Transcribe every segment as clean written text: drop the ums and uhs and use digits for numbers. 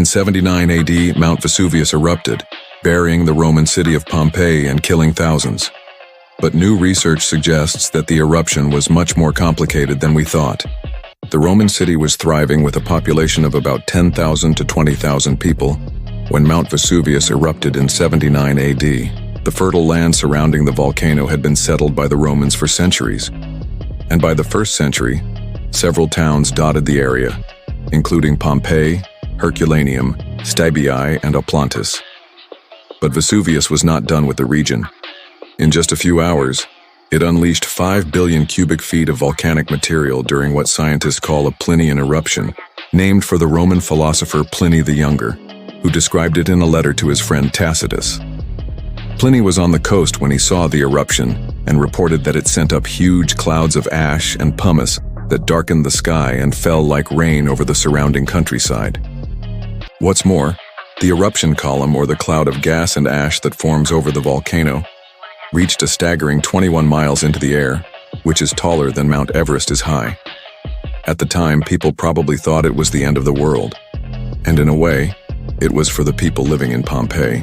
In 79 AD, Mount Vesuvius erupted, burying the Roman city of Pompeii and killing thousands. But new research suggests that the eruption was much more complicated than we thought. The Roman city was thriving with a population of about 10,000 to 20,000 people when Mount Vesuvius erupted in 79 AD. The fertile land surrounding the volcano had been settled by the Romans for centuries. And by the 1st century, several towns dotted the area, including Pompeii, Herculaneum, Stabiae, and Oplantis. But Vesuvius was not done with the region. In just a few hours, it unleashed 5 billion cubic feet of volcanic material during what scientists call a Plinian eruption, named for the Roman philosopher Pliny the Younger, who described it in a letter to his friend Tacitus. Pliny was on the coast when he saw the eruption and reported that it sent up huge clouds of ash and pumice that darkened the sky and fell like rain over the surrounding countryside. What's more, the eruption column, or the cloud of gas and ash that forms over the volcano, reached a staggering 21 miles into the air, which is taller than Mount Everest is high. At the time, people probably thought it was the end of the world, and in a way, it was for the people living in Pompeii.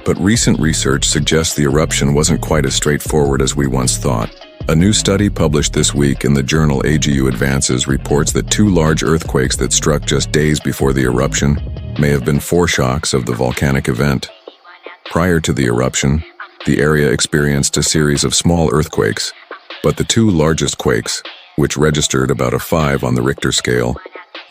But recent research suggests the eruption wasn't quite as straightforward as we once thought. A new study published this week in the journal AGU Advances reports that 2 large earthquakes that struck just days before the eruption may have been foreshocks of the volcanic event. Prior to the eruption, the area experienced a series of small earthquakes, but the 2 largest quakes, which registered about a 5 on the Richter scale,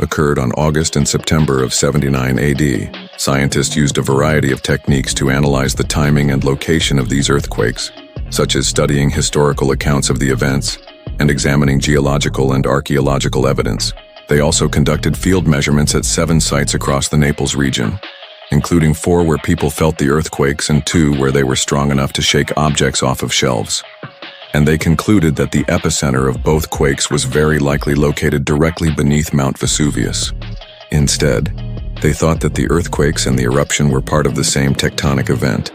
occurred on August and September of 79 AD. Scientists used a variety of techniques to analyze the timing and location of these earthquakes, such as studying historical accounts of the events and examining geological and archaeological evidence. They also conducted field measurements at 7 sites across the Naples region, including 4 where people felt the earthquakes and 2 where they were strong enough to shake objects off of shelves. And they concluded that the epicenter of both quakes was very likely located directly beneath Mount Vesuvius. Instead, they thought that the earthquakes and the eruption were part of the same tectonic event,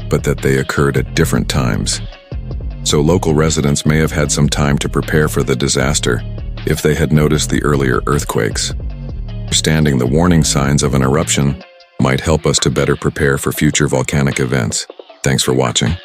but that they occurred at different times. So local residents may have had some time to prepare for the disaster if they had noticed the earlier earthquakes. Understanding the warning signs of an eruption might help us to better prepare for future volcanic events. Thanks for watching.